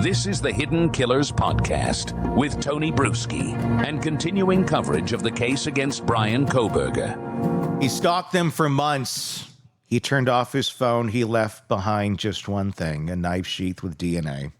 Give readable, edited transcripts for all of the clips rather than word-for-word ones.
This is the Hidden Killers Podcast with Tony Brueski and continuing coverage of the case against Bryan Kohberger. He stalked them for months. He turned off his phone. He left behind just one thing, a knife sheath with DNA.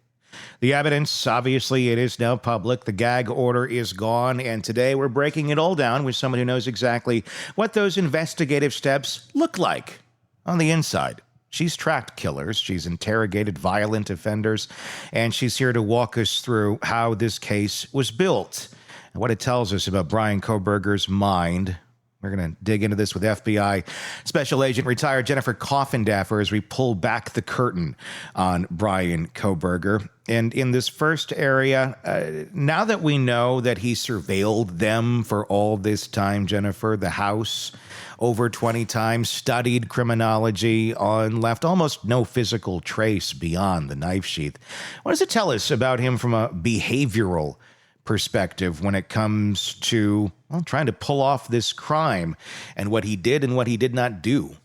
The evidence, obviously, it is now public. The gag order is gone, and today we're breaking it all down with someone who knows exactly what those investigative steps look like on the inside. She's tracked killers, she's interrogated violent offenders, and she's here to walk us through how this case was built and what it tells us about Bryan Kohberger's mind. We're going to dig into this with FBI Special Agent retired Jennifer Coffindaffer as we pull back the curtain on Bryan Kohberger. And in this first area, now that we know that he surveilled them for all this time, Jennifer, the house over 20 times, studied criminology, left almost no physical trace beyond the knife sheath. What does it tell us about him from a behavioral perspective when it comes to trying to pull off this crime and what he did and what he did not do?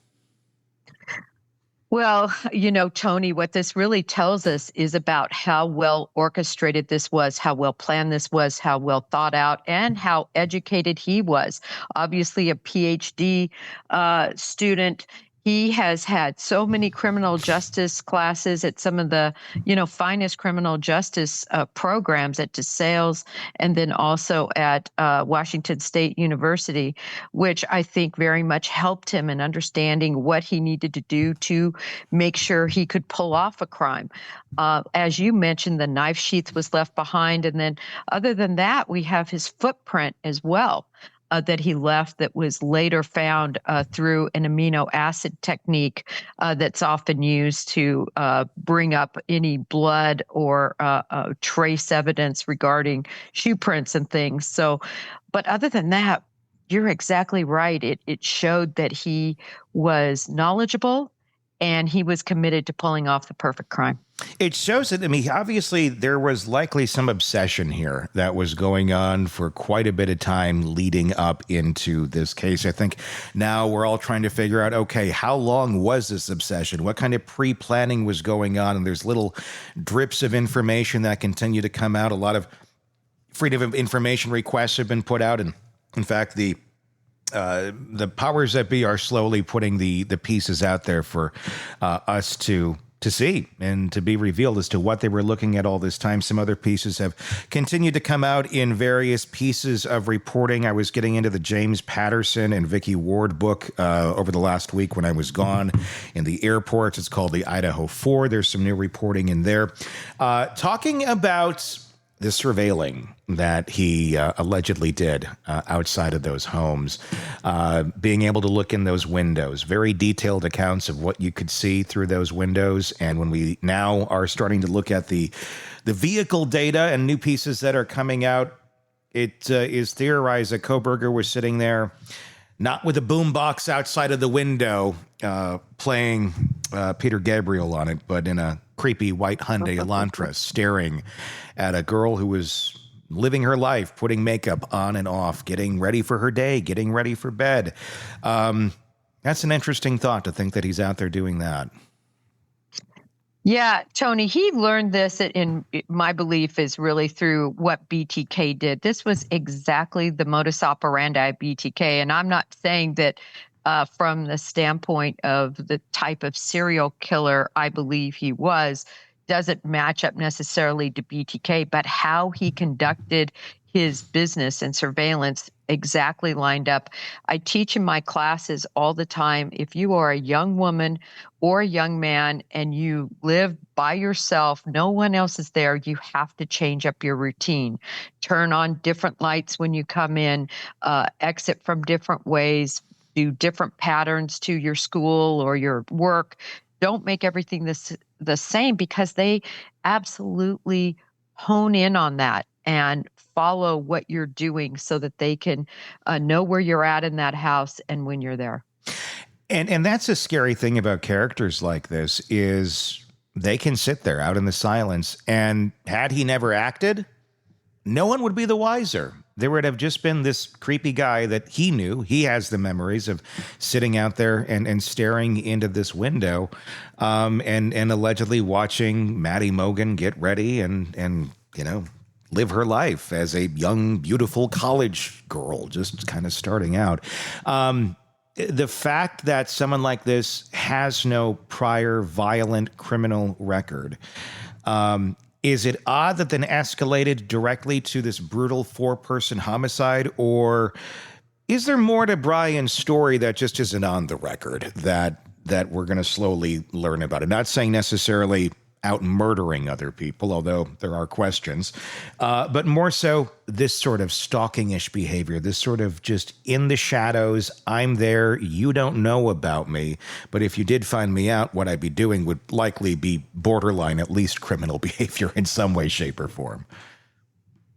Well, Tony, what this really tells us is about how well orchestrated this was, how well planned this was, how well thought out, and how educated he was. Obviously, a PhD student. He has had so many criminal justice classes at some of the, finest criminal justice programs at DeSales, and then also at Washington State University, which I think very much helped him in understanding what he needed to do to make sure he could pull off a crime. As you mentioned, the knife sheath was left behind. And then other than that, we have his footprint as well. That he left that was later found through an amino acid technique that's often used to bring up any blood or trace evidence regarding shoe prints and things. So, but other than that, you're exactly right. It showed that he was knowledgeable and he was committed to pulling off the perfect crime. It shows that, obviously there was likely some obsession here that was going on for quite a bit of time leading up into this case. I think now we're all trying to figure out, okay, how long was this obsession? What kind of pre-planning was going on? And there's little drips of information that continue to come out. A lot of freedom of information requests have been put out. And in fact, the powers that be are slowly putting the pieces out there for us to see and to be revealed as to what they were looking at all this time. Some other pieces have continued to come out in various pieces of reporting. I was getting into the James Patterson and Vicky Ward book over the last week when I was gone in the airport. It's called the Idaho 4. There's some new reporting in there talking about the surveilling that he allegedly did outside of those homes, being able to look in those windows, very detailed accounts of what you could see through those windows. And when we now are starting to look at the vehicle data and new pieces that are coming out, it is theorized that Kohberger was sitting there, not with a boombox outside of the window playing Peter Gabriel on it, but in a creepy white Hyundai Elantra, staring at a girl who was living her life, putting makeup on and off, getting ready for her day, getting ready for bed. That's an interesting thought to think that he's out there doing that. Yeah, Tony, he learned this in my belief is really through what BTK did. This was exactly the modus operandi of BTK. And I'm not saying that from the standpoint of the type of serial killer I believe he was, doesn't match up necessarily to BTK, but how he conducted his business and surveillance exactly lined up. I teach in my classes all the time, if you are a young woman or a young man and you live by yourself, no one else is there, you have to change up your routine. Turn on different lights when you come in, exit from different ways, do different patterns to your school or your work. Don't make everything the same, because they absolutely hone in on that and follow what you're doing so that they can know where you're at in that house and when you're there. And that's a scary thing about characters like this is they can sit there out in the silence. And had he never acted, no one would be the wiser. there would have just been this creepy guy that he knew. He has the memories of sitting out there and staring into this window, and allegedly watching Maddie Mogan get ready and live her life as a young, beautiful college girl, just kind of starting out. The fact that someone like this has no prior violent criminal record, is it odd that then escalated directly to this brutal 4-person homicide, or is there more to Bryan's story that just isn't on the record that we're going to slowly learn about it? Not saying necessarily out murdering other people, although there are questions, but more so this sort of stalking-ish behavior, this sort of just in the shadows, I'm there, you don't know about me, but if you did find me out, what I'd be doing would likely be borderline, at least criminal behavior in some way, shape, or form.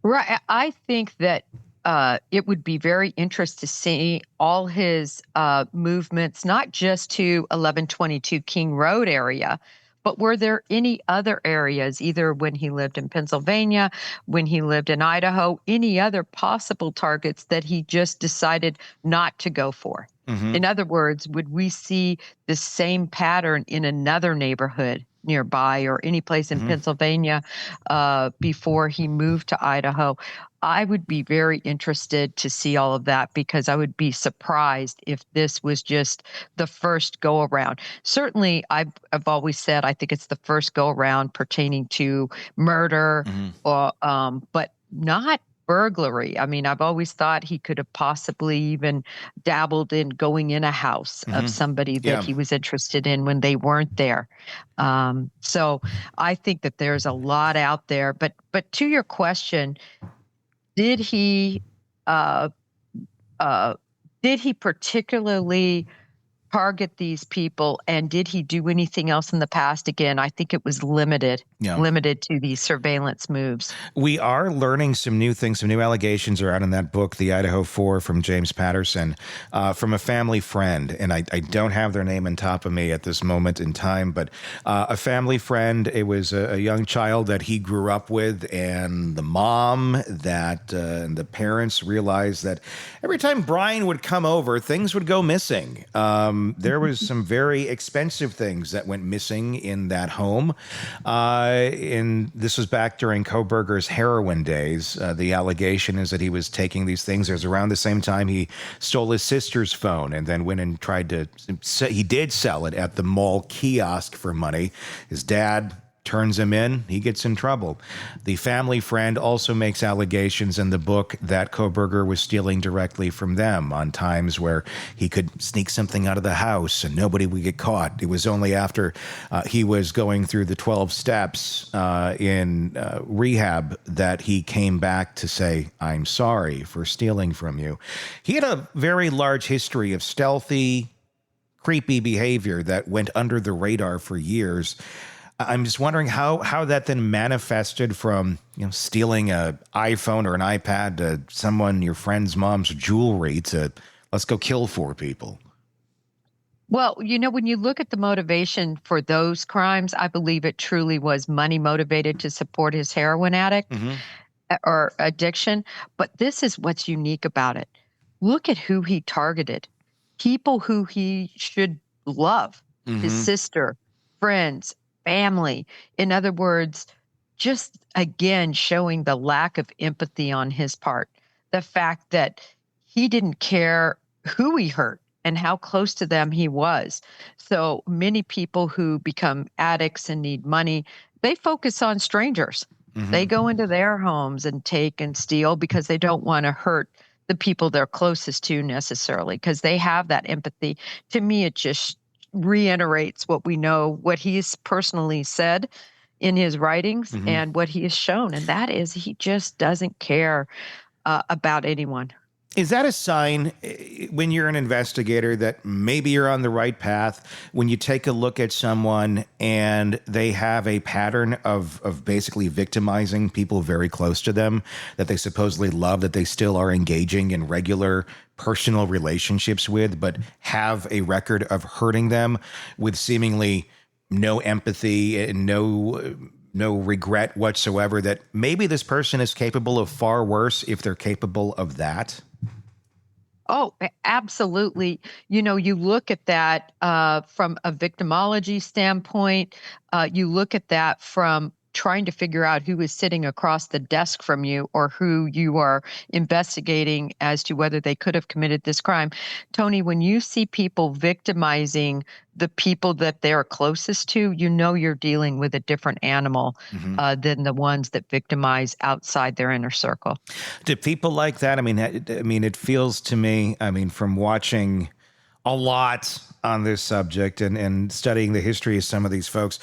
Right. I think that it would be very interesting to see all his movements, not just to 1122 King Road area, but were there any other areas, either when he lived in Pennsylvania, when he lived in Idaho, any other possible targets that he just decided not to go for? Mm-hmm. In other words, would we see the same pattern in another neighborhood nearby or any place in Pennsylvania before he moved to Idaho? I would be very interested to see all of that, because I would be surprised if this was just the first go around. Certainly, I've always said I think it's the first go around pertaining to murder, or but not burglary. I mean, I've always thought he could have possibly even dabbled in going in a house of somebody that he was interested in when they weren't there. So I think that there's a lot out there. But to your question, did he particularly target these people, and did he do anything else in the past? Again, I think it was limited to these surveillance moves. We are learning some new things. Some new allegations are out in that book, The Idaho 4 from James Patterson, from a family friend. And I don't have their name on top of me at this moment in time, but a family friend. It was a young child that he grew up with, and the mom and the parents realized that every time Bryan would come over, things would go missing. There was some very expensive things that went missing in that home. And this was back during Kohberger's heroin days. The allegation is that he was taking these things. It was around the same time he stole his sister's phone and then went and he did sell it at the mall kiosk for money. His dad turns him in, he gets in trouble. The family friend also makes allegations in the book that Kohberger was stealing directly from them on times where he could sneak something out of the house and nobody would get caught. It was only after he was going through the 12 steps in rehab that he came back to say, I'm sorry for stealing from you. He had a very large history of stealthy, creepy behavior that went under the radar for years. I'm just wondering how that then manifested from stealing an iPhone or an iPad to your friend's mom's jewelry to let's go kill 4 people. Well, when you look at the motivation for those crimes, I believe it truly was money motivated to support his heroin addict or addiction. But this is what's unique about it. Look at who he targeted. People who he should love, his sister, friends, family. In other words, just again showing the lack of empathy on his part. The fact that he didn't care who he hurt and how close to them he was. So many people who become addicts and need money, they focus on strangers. They go into their homes and take and steal because they don't want to hurt the people they're closest to necessarily, because they have that empathy. To me, it just reiterates what we know, what he's personally said in his writings and what he has shown. And that is he just doesn't care about anyone. Is that a sign when you're an investigator that maybe you're on the right path when you take a look at someone and they have a pattern of basically victimizing people very close to them that they supposedly love, that they still are engaging in regular personal relationships with, but have a record of hurting them with seemingly no empathy and no no regret whatsoever that maybe this person is capable of far worse if they're capable of that? Oh, absolutely. You look at that from a victimology standpoint. You look at that from trying to figure out who is sitting across the desk from you or who you are investigating as to whether they could have committed this crime. Tony, when you see people victimizing the people that they're closest to, you're dealing with a different animal than the ones that victimize outside their inner circle. Do people like that? I mean, it feels to me, from watching a lot on this subject and studying the history of some of these folks,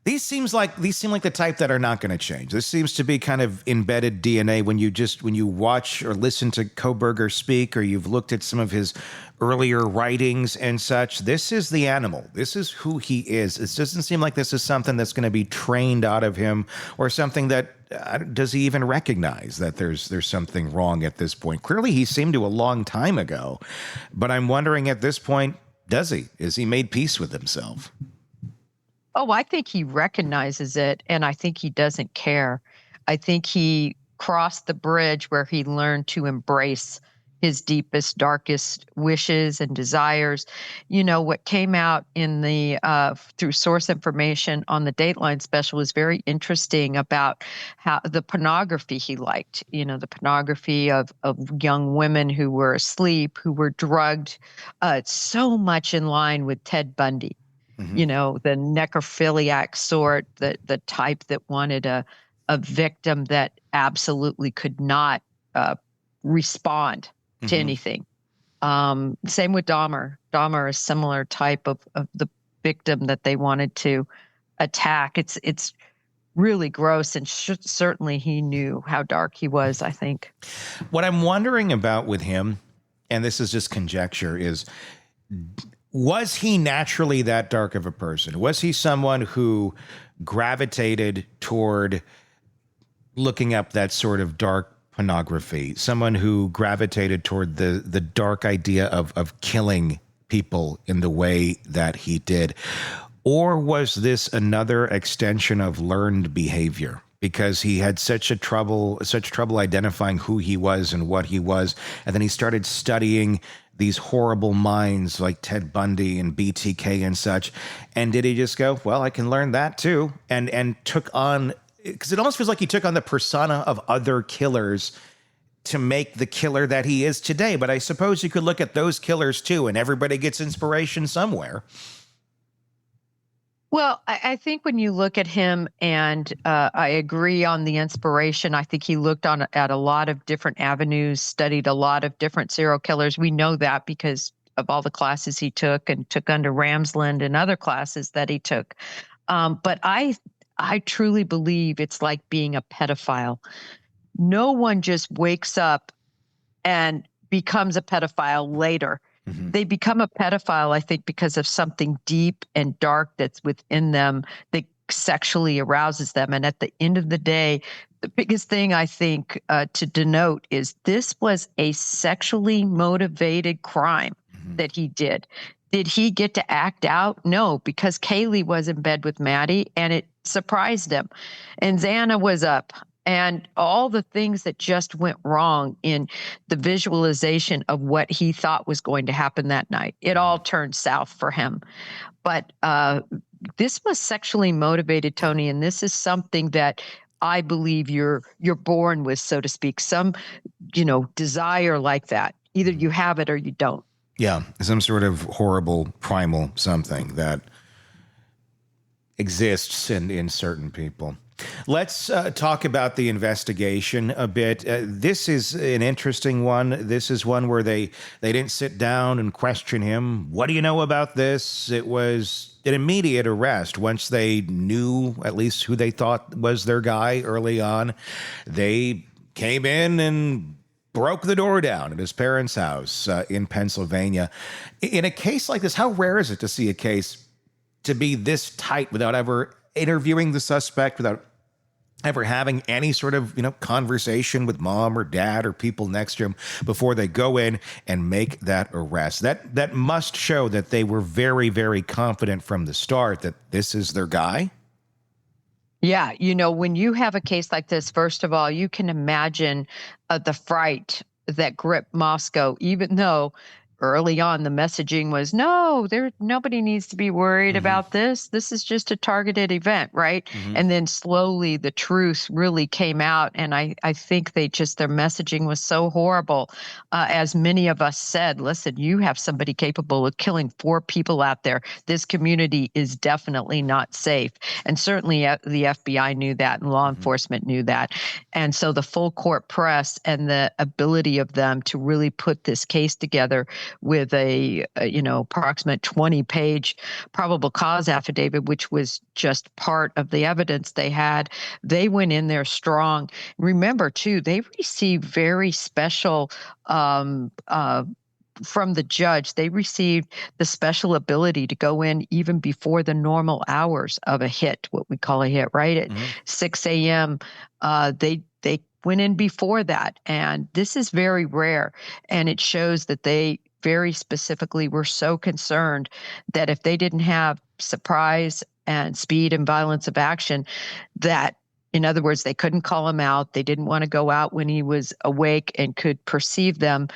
these seem like the type that are not going to change. This seems to be kind of embedded DNA when you watch or listen to Kohberger speak, or you've looked at some of his earlier writings and such. This is the animal. This is who he is. It doesn't seem like this is something that's going to be trained out of him, or something that does he even recognize that there's something wrong at this point? Clearly, he seemed to a long time ago, but I'm wondering at this point, does he? Is he made peace with himself? Oh, I think he recognizes it, and I think he doesn't care. I think he crossed the bridge where he learned to embrace his deepest, darkest wishes and desires. What came out in the through source information on the Dateline special was very interesting about how the pornography he liked. The pornography of young women who were asleep, who were drugged, so much in line with Ted Bundy. The necrophiliac sort, the type that wanted a victim that absolutely could not respond to anything. Same with Dahmer. Dahmer is a similar type of the victim that they wanted to attack. It's really gross, and certainly he knew how dark he was, I think. What I'm wondering about with him, and this is just conjecture, is was he naturally that dark of a person? Was he someone who gravitated toward looking up that sort of dark pornography? Someone who gravitated toward the dark idea of killing people in the way that he did? Or was this another extension of learned behavior? Because he had such trouble identifying who he was and what he was, and then he started studying these horrible minds like Ted Bundy and BTK and such. And did he just go, well, I can learn that too? And took on, because it almost feels like he took on the persona of other killers to make the killer that he is today. But I suppose you could look at those killers too, and everybody gets inspiration somewhere. Well, I think when you look at him, and I agree on the inspiration, I think he looked at a lot of different avenues, studied a lot of different serial killers. We know that because of all the classes he took and took under Ramsland and other classes that he took. But I truly believe it's like being a pedophile. No one just wakes up and becomes a pedophile later. Mm-hmm. They become a pedophile, I think, because of something deep and dark that's within them that sexually arouses them. And at the end of the day, the biggest thing I think to denote is this was a sexually motivated crime that he did. Did he get to act out? No, because Kaylee was in bed with Maddie and it surprised him. And Xana was up. And all the things that just went wrong in the visualization of what he thought was going to happen that night, it all turned south for him. But this was sexually motivated, Tony, and this is something that I believe you're born with, so to speak, some, desire like that. Either you have it or you don't. Yeah, some sort of horrible primal something that exists in certain people. Let's talk about the investigation a bit. This is an interesting one. This is one where they didn't sit down and question him. What do you know about this? It was an immediate arrest. Once they knew at least who they thought was their guy early on, they came in and broke the door down at his parents' house in Pennsylvania. In a case like this, how rare is it to see a case to be this tight without ever interviewing the suspect, without ever having any sort of, conversation with mom or dad or people next to him before they go in and make that arrest? That must show that they were very, very confident from the start that this is their guy. Yeah, when you have a case like this, first of all, you can imagine the fright that gripped Moscow, even though early on the messaging was nobody needs to be worried Hmm. about this. This is just a targeted event, right? Hmm. And then slowly the truth really came out. And I think their messaging was so horrible. As many of us said, listen, you have somebody capable of killing 4 people out there. This community is definitely not safe. And certainly the FBI knew that and law Hmm. enforcement knew that. And so the full court press and the ability of them to really put this case together with a approximate 20-page probable cause affidavit, which was just part of the evidence they had. They went in there strong. Remember, too, they received very special from the judge. They received the special ability to go in even before the normal hours of a hit, what we call a hit, right? At Hmm. 6 a.m. They went in before that. And this is very rare. And it shows that they very specifically were so concerned that if they didn't have surprise and speed and violence of action, that in other words, they couldn't call him out. They didn't want to go out when he was awake and could perceive them.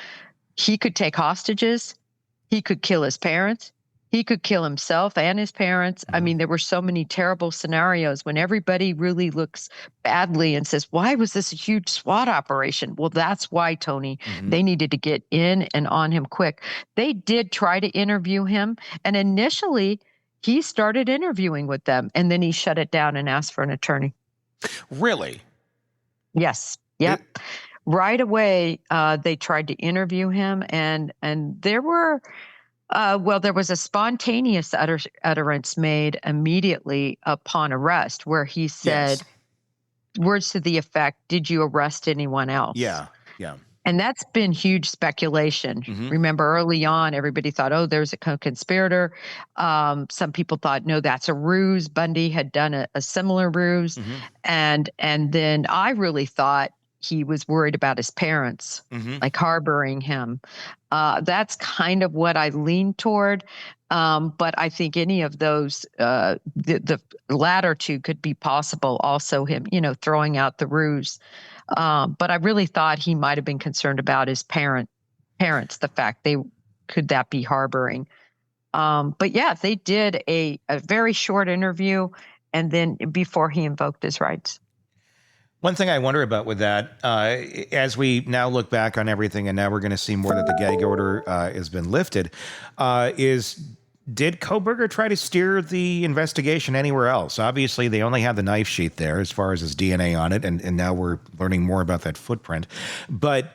He could take hostages. He could kill his parents. He could kill himself and his parents. I Hmm. mean, there were so many terrible scenarios when everybody really looks badly and says, why was this a huge SWAT operation? Well, that's why, Tony. Hmm. They needed to get in and on him quick. They did try to interview him. And initially, he started interviewing with them. And then he shut it down and asked for an attorney. Really? Yes. It, Yep. Right away, they tried to interview him, and there were there was a spontaneous utterance made immediately upon arrest, where he yes. said words to the effect, "Did you arrest anyone else?" Yeah. Yeah. And that's been huge speculation. Hmm. Remember, early on, everybody thought, "Oh, there's a conspirator." Some people thought, "No, that's a ruse." Bundy had done a similar ruse, Hmm. and then I really thought he was worried about his parents, Hmm. like harboring him. That's kind of what I lean toward. But I think any of those, the latter two could be possible. Also, him, throwing out the ruse. But I really thought he might have been concerned about his parents, the fact could that be harboring. But yeah, they did a very short interview, and then before he invoked his rights. One thing I wonder about with that, as we now look back on everything, and now we're going to see more that the gag order has been lifted, is did Kohberger try to steer the investigation anywhere else? Obviously, they only have the knife sheath there as far as his DNA on it, and now we're learning more about that footprint. But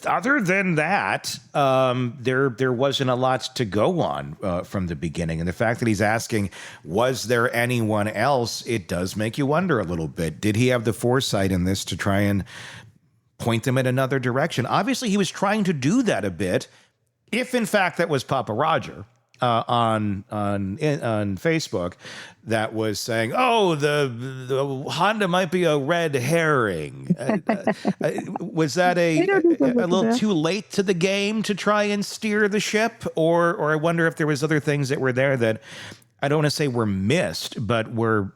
other than that, there wasn't a lot to go on from the beginning. And the fact that he's asking, was there anyone else? It does make you wonder a little bit. Did he have the foresight in this to try and point them in another direction? Obviously, he was trying to do that a bit. If in fact that was Papa Roger on Facebook, that was saying, "Oh, the Honda might be a red herring." Was that a little too late to the game to try and steer the ship, or I wonder if there was other things that were there that I don't want to say were missed, but were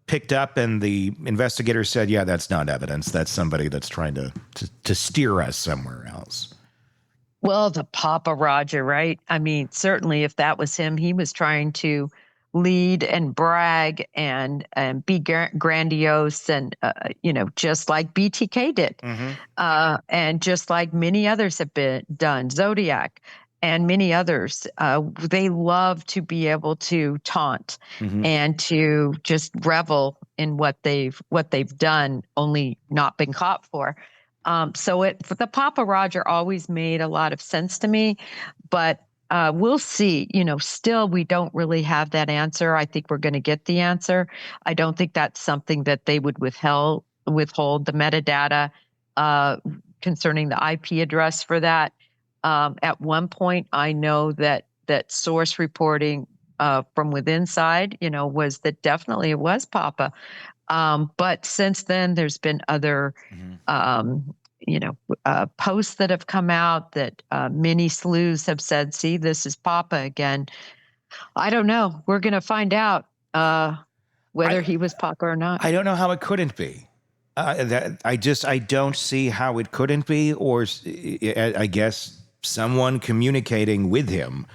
picked up, and the investigator said, "Yeah, that's not evidence. That's somebody that's trying to steer us somewhere else." Well, the Papa Roger, right? I mean, certainly if that was him, he was trying to lead and brag and be grandiose and just like BTK did, Mm-hmm. and just like many others have been done, Zodiac and many others. They love to be able to taunt Mm-hmm. and to just revel in what they've done, only not been caught for. So the Papa Roger always made a lot of sense to me, but we'll see. Still, we don't really have that answer. I think we're going to get the answer. I don't think that's something that they would withhold the metadata concerning the IP address for that. At one point, I know that source reporting from within side, was that definitely it was Papa. But since then, there's been other, posts that have come out that many sleuths have said, "See, this is Papa again." I don't know. We're going to find out. whether he was Papa or not. I don't know how it couldn't be. I don't see how it couldn't be, or I guess someone communicating with him.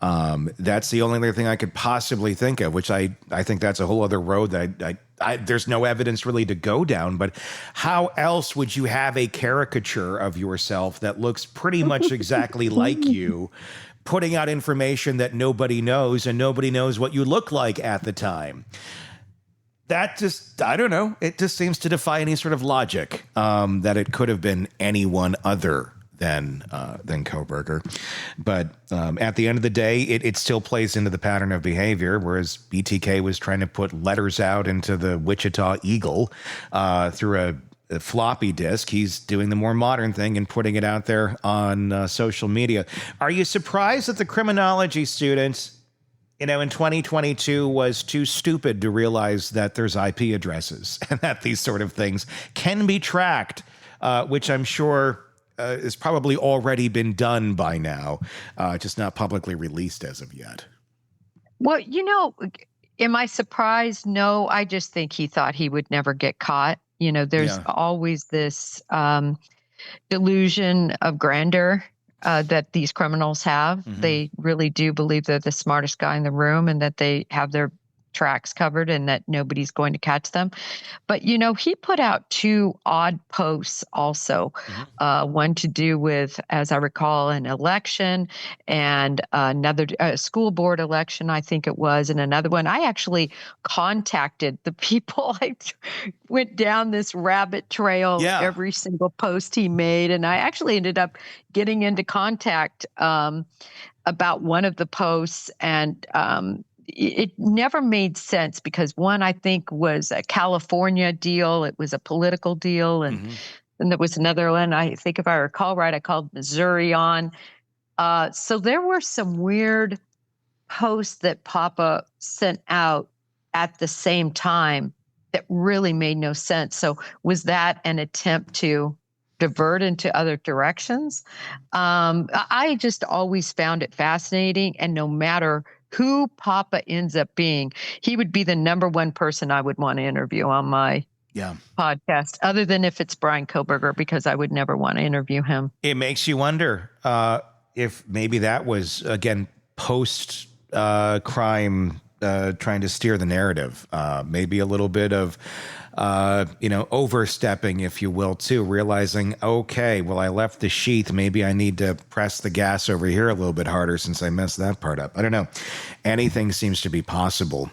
That's the only other thing I could possibly think of, which I think that's a whole other road that there's no evidence really to go down. But how else would you have a caricature of yourself that looks pretty much exactly like you, putting out information that nobody knows, and nobody knows what you look like at the time? That just, I don't know. It just seems to defy any sort of logic, that it could have been anyone other than Kohberger. But at the end of the day, it still plays into the pattern of behavior, whereas BTK was trying to put letters out into the Wichita Eagle through a floppy disk. He's doing the more modern thing and putting it out there on social media. Are you surprised that the criminology students, in 2022 was too stupid to realize that there's IP addresses and that these sort of things can be tracked, which I'm sure has probably already been done by now, just not publicly released as of yet? Well, am I surprised? No, I just think he thought he would never get caught. There's always this delusion of grandeur that these criminals have. Mm-hmm. They really do believe they're the smartest guy in the room and that they have their tracks covered and that nobody's going to catch them. But, he put out two odd posts also, mm-hmm. One to do with, as I recall, an election and another school board election, I think it was, and another one. I actually contacted the people. I went down this rabbit trail, every single post he made, and I actually ended up getting into contact about one of the posts, and it never made sense because one, I think, was a California deal. It was a political deal. And mm-hmm. then there was another one, I think, if I recall right, I called Missouri on. So there were some weird posts that Papa sent out at the same time that really made no sense. So was that an attempt to divert into other directions? I just always found it fascinating. And no matter who Papa ends up being, he would be the number one person I would want to interview on my podcast, other than if it's Bryan Kohberger, because I would never want to interview him. It makes you wonder if maybe that was, again, post-crime trying to steer the narrative. Maybe a little bit of overstepping, if you will, too, realizing, okay, well, I left the sheath. Maybe I need to press the gas over here a little bit harder since I messed that part up. I don't know. Anything seems to be possible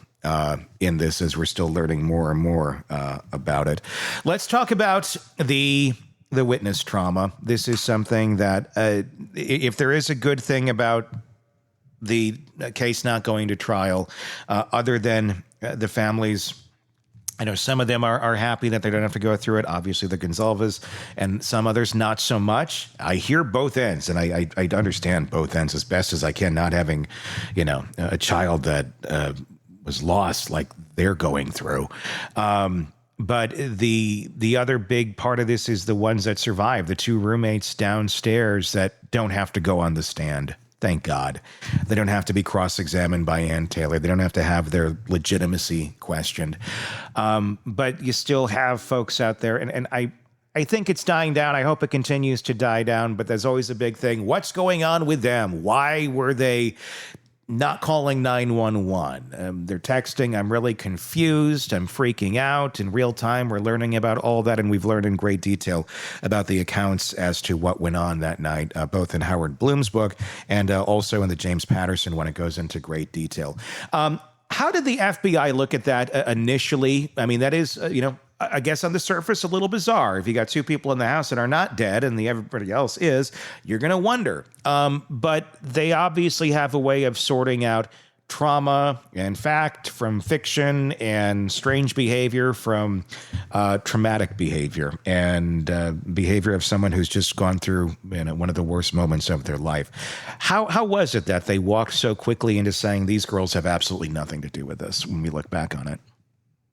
in this as we're still learning more and more about it. Let's talk about the witness trauma. This is something that if there is a good thing about the case not going to trial, other than the families, I know some of them are happy that they don't have to go through it. Obviously, the Gonzalez, and some others not so much. I hear both ends, and I understand both ends as best as I can, not having, a child that was lost like they're going through. But the other big part of this is the ones that survive, the two roommates downstairs that don't have to go on the stand. Thank God. They don't have to be cross-examined by Ann Taylor. They don't have to have their legitimacy questioned. But you still have folks out there, and I think it's dying down. I hope it continues to die down, but there's always a big thing. What's going on with them? Why were they not calling 911? They're texting, I'm really confused, I'm freaking out. In real time, we're learning about all that, and we've learned in great detail about the accounts as to what went on that night, both in Howard Bloom's book and also in the James Patterson one. It goes into great detail. How did the FBI look at that initially? I mean, that is, I guess on the surface, a little bizarre. If you got two people in the house that are not dead and everybody else is, you're going to wonder. But they obviously have a way of sorting out trauma and fact from fiction, and strange behavior from traumatic behavior, and behavior of someone who's just gone through one of the worst moments of their life. How was it that they walked so quickly into saying these girls have absolutely nothing to do with this when we look back on it?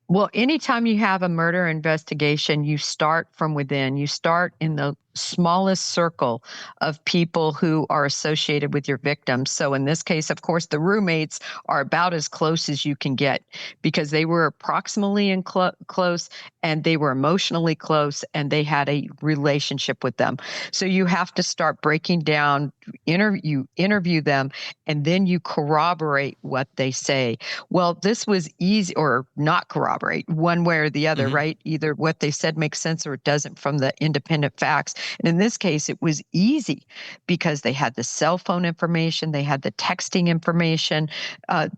Well, anytime you have a murder investigation, you start from within. You start in the smallest circle of people who are associated with your victims. So in this case, of course, the roommates are about as close as you can get because they were approximately close and they were emotionally close and they had a relationship with them. So you have to start breaking down, interview them, and then you corroborate what they say. Well, this was easy, or not corroborate, one way or the other, right? Either what they said makes sense or it doesn't from the independent facts. And in this case, it was easy because they had the cell phone information, they had the texting information.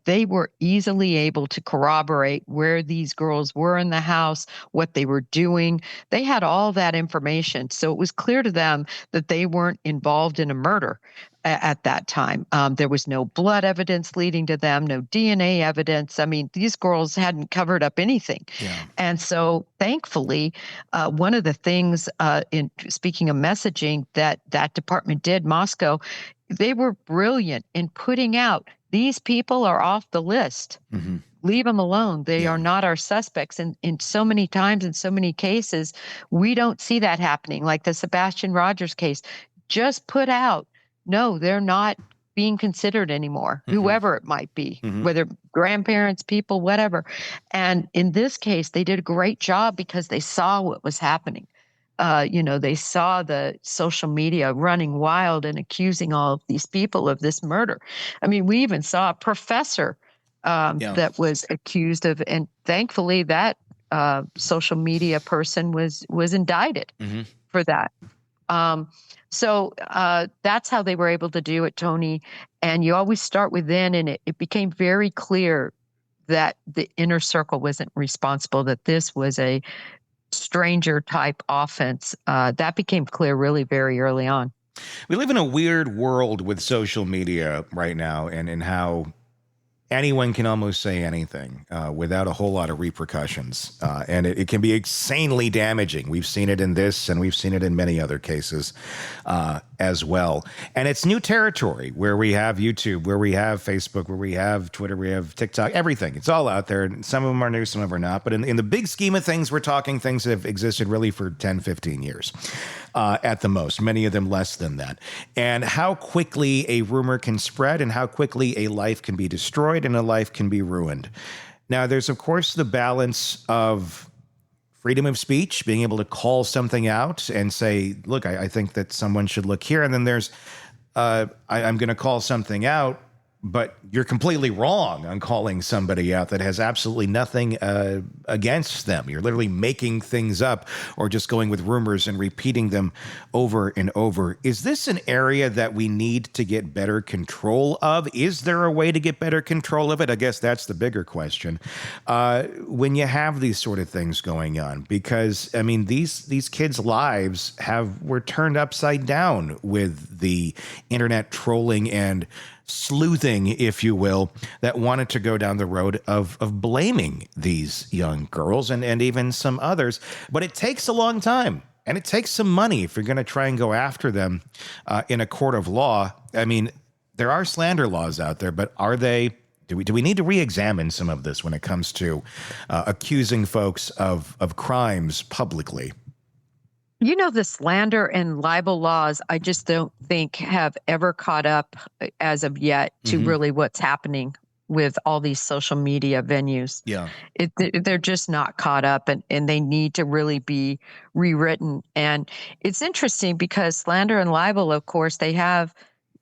They were easily able to corroborate where these girls were in the house, what they were doing. They had all that information. So it was clear to them that they weren't involved in a murder at that time. There was no blood evidence leading to them, no DNA evidence. I mean, these girls hadn't covered up anything. Yeah. And so thankfully, one of the things in speaking of messaging that department did, Moscow, they were brilliant in putting out, these people are off the list. Leave them alone. They are not our suspects. And in so many times, in so many cases, we don't see that happening. Like the Sebastian Rogers case, just put out, no, they're not being considered anymore, whoever it might be, whether grandparents, people, whatever. And in this case, they did a great job because they saw what was happening. They saw the social media running wild and accusing all of these people of this murder. I mean, we even saw a professor that was accused of, and thankfully that social media person was indicted for that. So that's how they were able to do it, Tony. And you always start within, and it became very clear that the inner circle wasn't responsible, that this was a stranger type offense. That became clear really very early on. We live in a weird world with social media right now, and how anyone can almost say anything without a whole lot of repercussions. And it can be insanely damaging. We've seen it in this, and we've seen it in many other cases as well. And it's new territory where we have YouTube, where we have Facebook, where we have Twitter, we have TikTok, everything. It's all out there. Some of them are new, some of them are not. But in the big scheme of things, we're talking things that have existed really for 10, 15 years. At the most, many of them less than that. And how quickly a rumor can spread and how quickly a life can be destroyed and a life can be ruined. Now, there's, of course, the balance of freedom of speech, being able to call something out and say, look, I think that someone should look here. And then there's, I'm going to call something out, but you're completely wrong on calling somebody out that has absolutely nothing against them. You're literally making things up or just going with rumors and repeating them over and over. Is this an area that we need to get better control of? Is there a way to get better control of it? I guess that's the bigger question. When you have these sort of things going on, because I mean, these kids' lives were turned upside down with the internet trolling and sleuthing, if you will, that wanted to go down the road of blaming these young girls and even some others. But it takes a long time, and it takes some money if you're going to try and go after them in a court of law. I mean, there are slander laws out there, but are they? Do we need to re-examine some of this when it comes to accusing folks of crimes publicly? You know, the slander and libel laws, I just don't think have ever caught up as of yet to really what's happening with all these social media venues. Yeah, they're just not caught up, and they need to really be rewritten. And it's interesting because slander and libel, of course, they have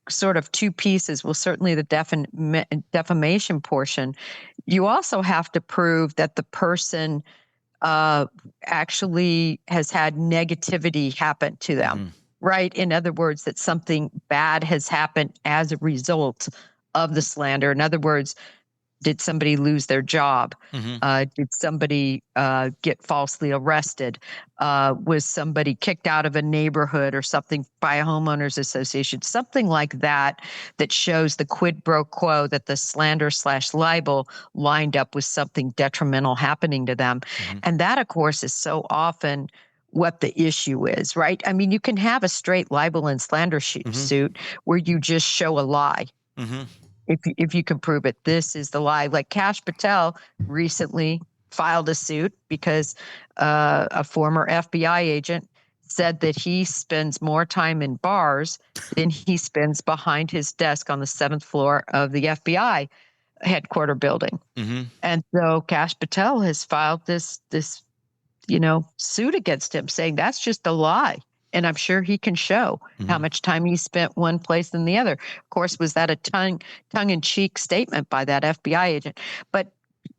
sort of two pieces. Well, certainly the defamation portion. You also have to prove that the person actually has had negativity happen to them, right? In other words, that something bad has happened as a result of the slander. In other words, did somebody lose their job? Did somebody get falsely arrested? Was somebody kicked out of a neighborhood or something by a homeowners association? Something like that shows the quid pro quo, that the slander/libel lined up with something detrimental happening to them. And that, of course, is so often what the issue is, right? I mean, you can have a straight libel and slander suit where you just show a lie. If you can prove it, this is the lie. Like Kash Patel recently filed a suit because a former FBI agent said that he spends more time in bars than he spends behind his desk on the 7th floor of the FBI headquarter building. Mm-hmm. And so Kash Patel has filed this suit against him, saying that's just a lie. And I'm sure he can show how much time he spent one place than the other. Of course, was that a tongue-in-cheek statement by that FBI agent? But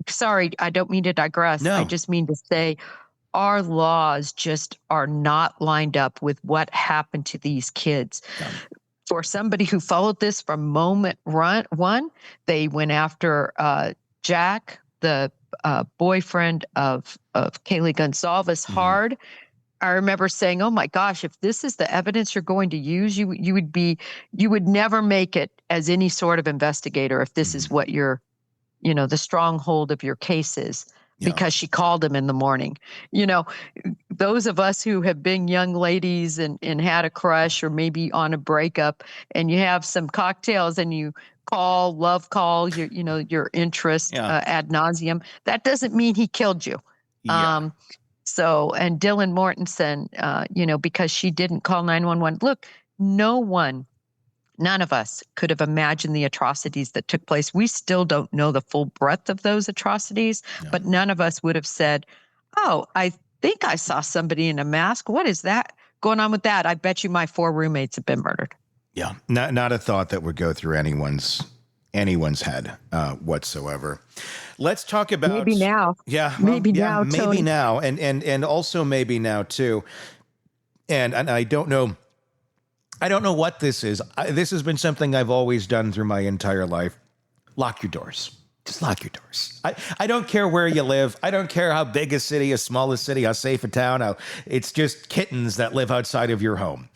sorry, I don't mean to digress. No. I just mean to say our laws just are not lined up with what happened to these kids. Yeah. For somebody who followed this from moment one, they went after Jack, the boyfriend of Kaylee Gonzalez, hard. I remember saying, "Oh my gosh, if this is the evidence you're going to use, you would never make it as any sort of investigator if this is what your, the stronghold of your case is." Yeah. Because she called him in the morning. Those of us who have been young ladies and had a crush or maybe on a breakup, and you have some cocktails and you love call your interest ad nauseum. That doesn't mean he killed you. Yeah. And Dylan Mortensen, because she didn't call 911. Look, none of us could have imagined the atrocities that took place. We still don't know the full breadth of those atrocities, but none of us would have said, "Oh, I think I saw somebody in a mask. What is that going on with that? I bet you my 4 roommates have been murdered." Yeah, not a thought that would go through anyone's head whatsoever. Let's talk about maybe now. Yeah, maybe now, Tony. now, and also maybe now too. And I don't know. I don't know what this is. This has been something I've always done through my entire life. Lock your doors. Just lock your doors. I don't care where you live. I don't care how big a city, how small a city, how safe a town. It's just kittens that live outside of your home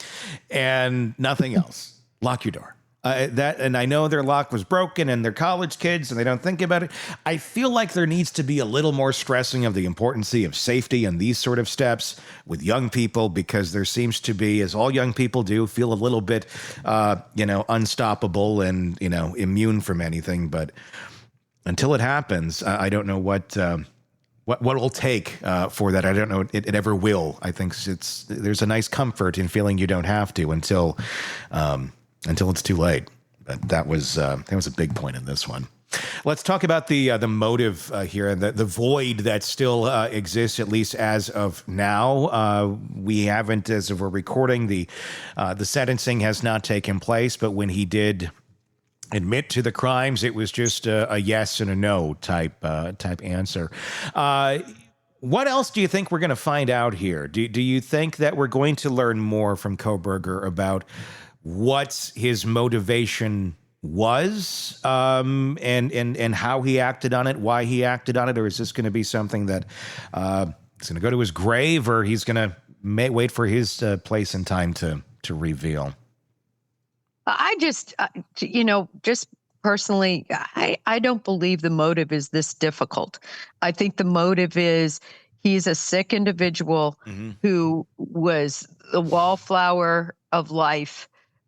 and nothing else. Lock your door. And I know their lock was broken and they're college kids and they don't think about it. I feel like there needs to be a little more stressing of the importance of safety and these sort of steps with young people, because there seems to be, as all young people do, feel a little bit, unstoppable and, immune from anything. But until it happens, I don't know what it'll take for that. I don't know it ever will. I think there's a nice comfort in feeling you don't have to until it's too late. But that was a big point in this one. Let's talk about the motive here, and the void that still exists, at least as of now. We haven't, as of we're recording, the sentencing has not taken place, but when he did admit to the crimes, it was just a yes and a no type answer. What else do you think we're going to find out here? Do you think that we're going to learn more from Kohberger about what his motivation was, and how he acted on it, why he acted on it, or is this going to be something that is going to go to his grave, or he's going to wait for his place and time to reveal? I just, just personally, I don't believe the motive is this difficult. I think the motive is he's a sick individual who was the wallflower of life,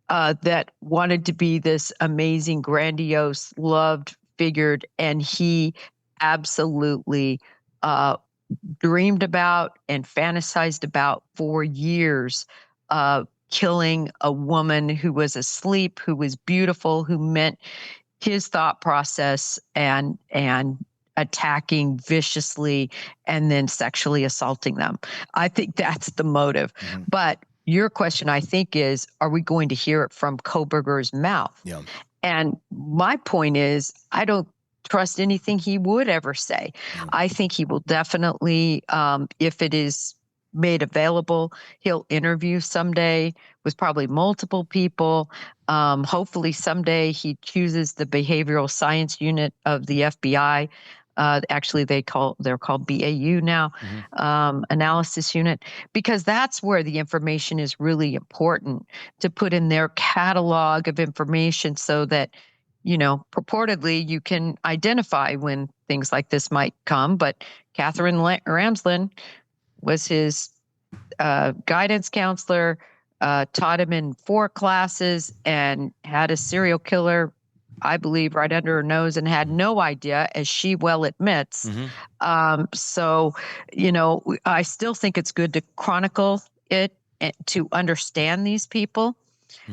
that wanted to be this amazing, grandiose, loved figure, and he absolutely dreamed about and fantasized about for years, killing a woman who was asleep, who was beautiful, who meant his thought process, and attacking viciously and then sexually assaulting them. I think that's the motive. But your question, I think, is, are we going to hear it from Kohberger's mouth? Yeah. And my point is, I don't trust anything he would ever say. I think he will definitely, if it is made available, he'll interview someday with probably multiple people. Hopefully someday he chooses the behavioral science unit of the FBI. Actually, they're called BAU now, analysis unit, because that's where the information is really important to put in their catalog of information, so that, purportedly you can identify when things like this might come. But Catherine Ramsland was his guidance counselor, taught him in 4 classes, and had a serial killer, I believe, right under her nose, and had no idea, as she well admits. So, I still think it's good to chronicle it to understand these people.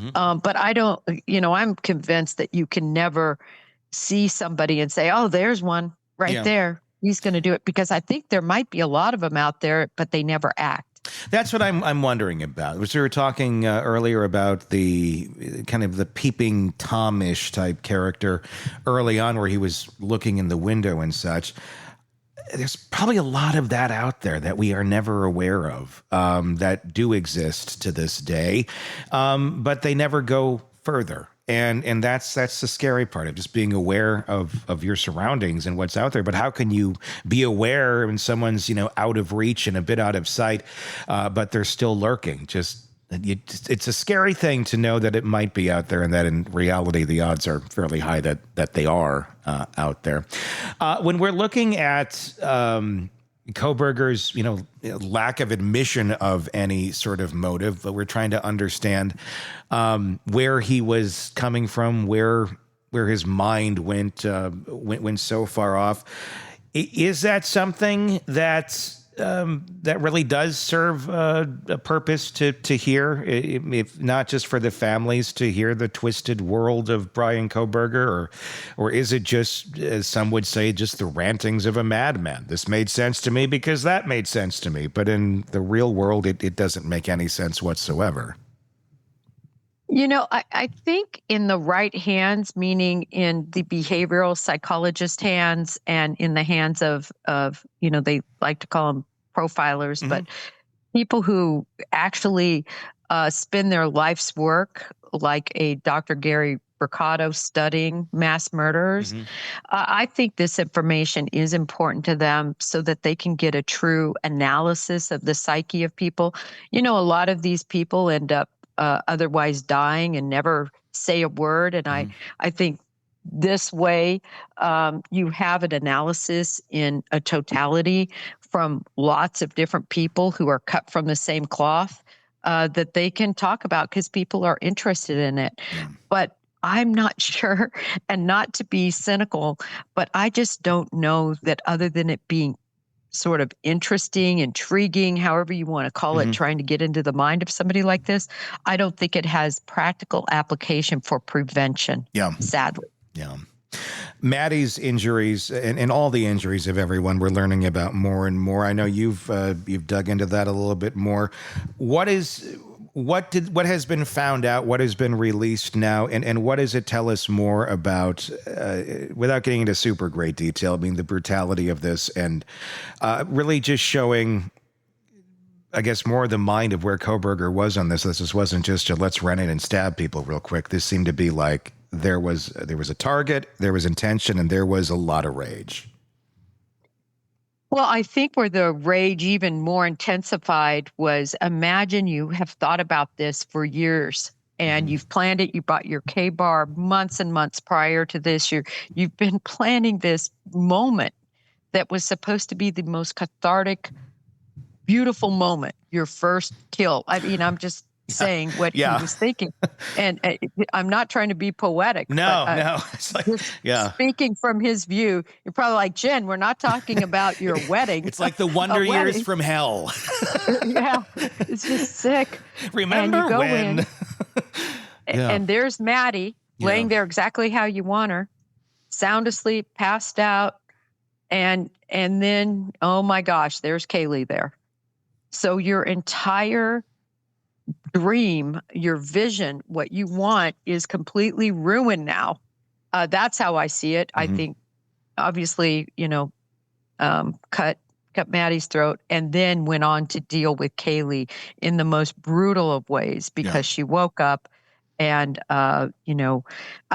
But I don't, I'm convinced that you can never see somebody and say, oh, there's one right there. He's going to do it, because I think there might be a lot of them out there, but they never act. That's what I'm wondering about. We were talking earlier about the kind of the peeping Tom-ish type character early on, where he was looking in the window and such. There's probably a lot of that out there that we are never aware of, that do exist to this day, but they never go further. And that's the scary part of just being aware of your surroundings and what's out there. But how can you be aware when someone's, out of reach and a bit out of sight, but they're still lurking? It's a scary thing to know that it might be out there, and that in reality the odds are fairly high that they are out there. When we're looking at Kohberger's, lack of admission of any sort of motive, but we're trying to understand where he was coming from, where his mind went so far off. Is that something that really does serve a purpose to hear, if not just for the families to hear the twisted world of Bryan Kohberger, or is it just, as some would say, just the rantings of a madman? This made sense to me because that made sense to me, but in the real world, it doesn't make any sense whatsoever. I think in the right hands, meaning in the behavioral psychologist hands and in the hands of they like to call them profilers, but people who actually spend their life's work, like a Dr. Gary Mercado, studying mass murderers. I think this information is important to them so that they can get a true analysis of the psyche of people. A lot of these people end up otherwise dying and never say a word. And I think this way you have an analysis in a totality from lots of different people who are cut from the same cloth that they can talk about, because people are interested in it. But I'm not sure, and not to be cynical, but I just don't know that, other than it being sort of interesting, intriguing, however you want to call it, trying to get into the mind of somebody like this, I don't think it has practical application for prevention, sadly. Yeah. Maddie's injuries and all the injuries of everyone we're learning about more and more. I know you've dug into that a little bit more. What has been found out? What has been released now? And what does it tell us more about, without getting into super great detail, I mean, the brutality of this, and really just showing, I guess, more of the mind of where Kohberger was on this. This wasn't just let's run in and stab people real quick. This seemed to be like there was a target, there was intention, and there was a lot of rage. Well, I think where the rage even more intensified was, imagine you have thought about this for years and you've planned it. You bought your K-bar months and months prior to this. You've been planning this moment that was supposed to be the most cathartic, beautiful moment, your first kill. I mean, I'm just saying what he was thinking. And I'm not trying to be poetic. No. It's like, speaking from his view, you're probably like, Jen, we're not talking about your wedding. It's like the Wonder Years from hell. It's just sick. Remember and you go when? And there's Maddie laying there exactly how you want her, sound asleep, passed out. And then, oh my gosh, there's Kaylee there. So your entire dream, your vision, what you want is completely ruined now. That's how I see it. I think, obviously, cut Maddie's throat and then went on to deal with Kaylee in the most brutal of ways, because she woke up and, I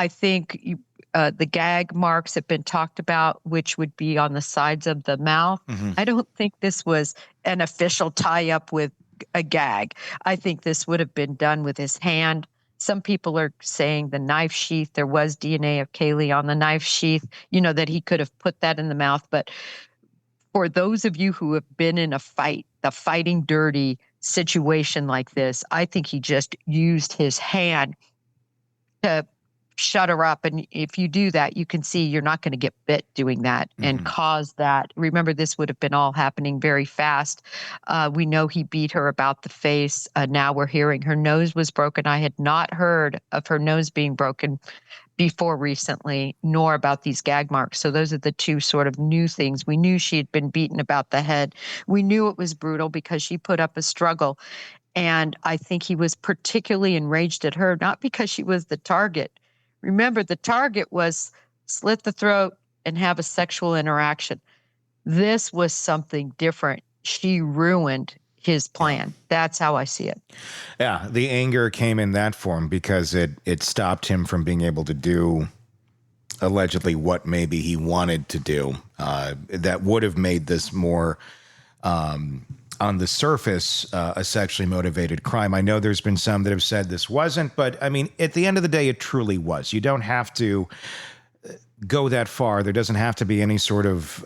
think the gag marks have been talked about, which would be on the sides of the mouth. I don't think this was an official tie-up with a gag. I think this would have been done with his hand. Some people are saying the knife sheath, there was DNA of Kaylee on the knife sheath, that he could have put that in the mouth. But for those of you who have been in a fight, the fighting dirty situation like this, I think he just used his hand to shut her up. And if you do that, you can see you're not going to get bit doing that and cause that. Remember, this would have been all happening very fast. We know he beat her about the face. Now we're hearing her nose was broken. I had not heard of her nose being broken before recently, nor about these gag marks. So those are the two sort of new things. We knew she had been beaten about the head. We knew it was brutal because she put up a struggle. And I think he was particularly enraged at her, not because she was the target. Remember, the target was slit the throat and have a sexual interaction. This was something different. She ruined his plan. That's how I see it. Yeah, the anger came in that form because it stopped him from being able to do allegedly what maybe he wanted to do. That would have made this more, on the surface, a sexually motivated crime. I know there's been some that have said this wasn't, but I mean, at the end of the day, it truly was. You don't have to go that far. There doesn't have to be any sort of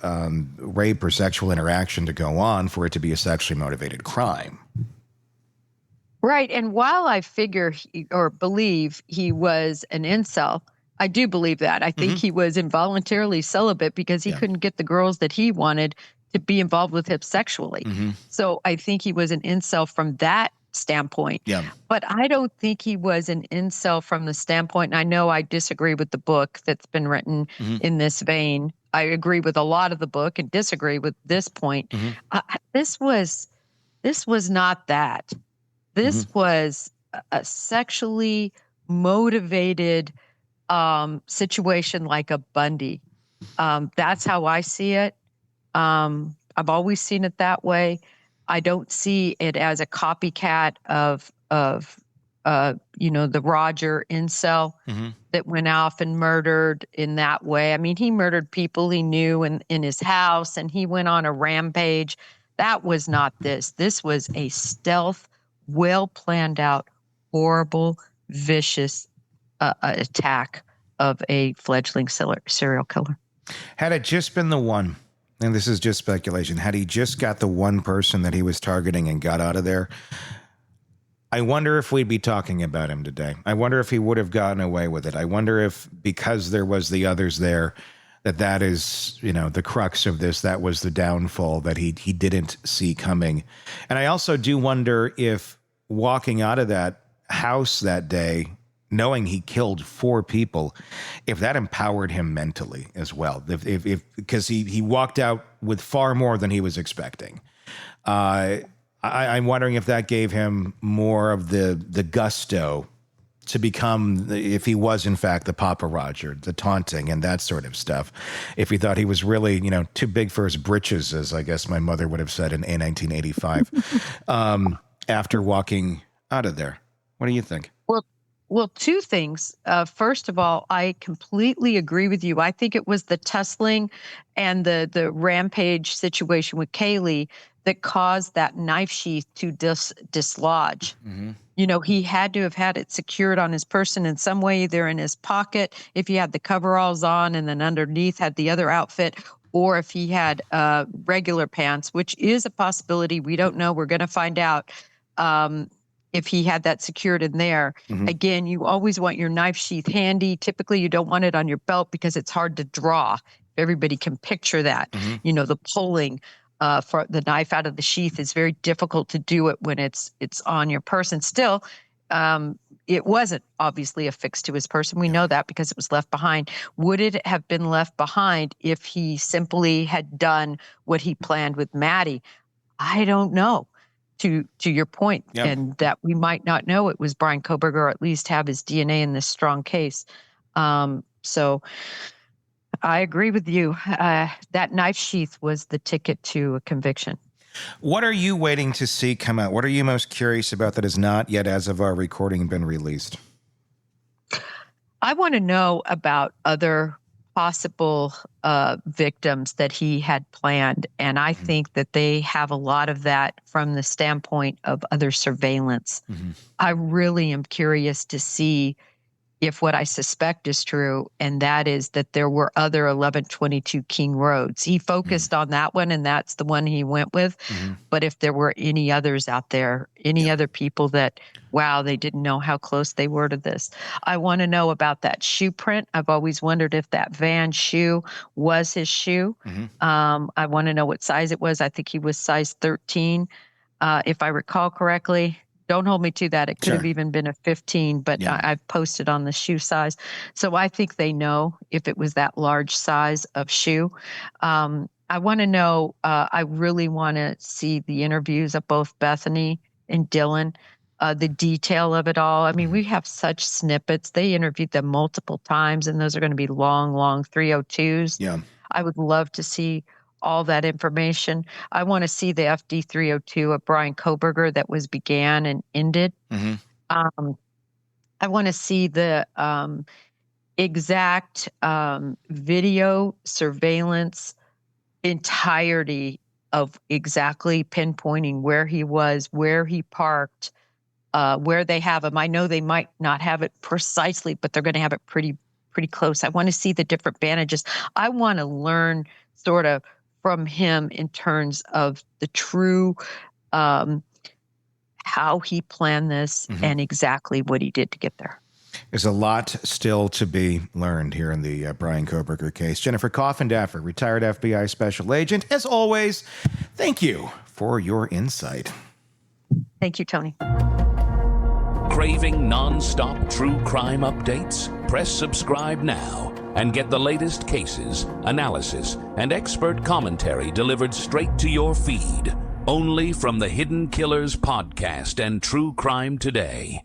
rape or sexual interaction to go on for it to be a sexually motivated crime. Right. And while I figure or believe he was an incel, I do believe that. I think he was involuntarily celibate because he couldn't get the girls that he wanted to be involved with him sexually. So I think he was an incel from that standpoint. Yeah. But I don't think he was an incel from the standpoint, and I know I disagree with the book that's been written in this vein. I agree with a lot of the book and disagree with this point. This was not that. This was a sexually motivated situation like a Bundy. That's how I see it. I've always seen it that way. I don't see it as a copycat of the Roger incel that went off and murdered in that way. I mean, he murdered people he knew in his house, and he went on a rampage. That was not this. This was a stealth, well planned out, horrible, vicious attack of a fledgling serial killer. Had it just been the one, and this is just speculation, had he just got the one person that he was targeting and got out of there, I wonder if we'd be talking about him today. I wonder if he would have gotten away with it. I wonder if, because there was the others there, that is, the crux of this, that was the downfall that he didn't see coming. And I also do wonder if walking out of that house that day, knowing he killed 4 people, if that empowered him mentally as well. If because he walked out with far more than he was expecting. I'm wondering if that gave him more of the gusto to become, if he was in fact the Papa Roger, the taunting and that sort of stuff. If he thought he was really, too big for his britches, as I guess my mother would have said in 1985, after walking out of there. What do you think? Well, 2 things. First of all, I completely agree with you. I think it was the tussling and the rampage situation with Kaylee that caused that knife sheath to dislodge. He had to have had it secured on his person in some way, either in his pocket, if he had the coveralls on and then underneath had the other outfit, or if he had regular pants, which is a possibility. We don't know. We're going to find out. If he had that secured in there. Again, you always want your knife sheath handy. Typically, you don't want it on your belt because it's hard to draw. Everybody can picture that. The pulling for the knife out of the sheath is very difficult to do it when it's on your person. Still, it wasn't obviously affixed to his person. We know that because it was left behind. Would it have been left behind if he simply had done what he planned with Maddie? I don't know. To your point, and that we might not know it was Bryan Kohberger, or at least have his DNA in this strong case. So I agree with you. That knife sheath was the ticket to a conviction. What are you waiting to see come out? What are you most curious about that has not yet, as of our recording, been released? I want to know about other possible victims that he had planned. And I think that they have a lot of that from the standpoint of other surveillance. I really am curious to see if what I suspect is true, and that is that there were other 1122 King Roads. He focused on that one, and that's the one he went with. But if there were any others out there, any other people that, wow, they didn't know how close they were to this. I want to know about that shoe print. I've always wondered if that Van shoe was his shoe. I want to know what size it was. I think he was size 13, if I recall correctly. Don't hold me to that. It could have even been a 15, but I've posted on the shoe size. So I think they know if it was that large size of shoe. I want to know, I really want to see the interviews of both Bethany and Dylan, the detail of it all. I mean, we have such snippets. They interviewed them multiple times, and those are going to be long, long 302s. Yeah. I would love to see all that information. I want to see the FD 302 of Bryan Kohberger that was began and ended. I want to see the exact video surveillance entirety of exactly pinpointing where he was, where he parked, where they have him. I know they might not have it precisely, but they're going to have it pretty close. I want to see the different bandages. I want to learn sort of from him in terms of the true how he planned this and exactly what he did to get there. There's a lot still to be learned here in the Bryan Kohberger case. Jennifer Coffindaffer, retired FBI special agent. As always, thank you for your insight. Thank you, Tony. Craving non-stop true crime updates? Press subscribe now and get the latest cases, analysis, and expert commentary delivered straight to your feed. Only from the Hidden Killers podcast and True Crime Today.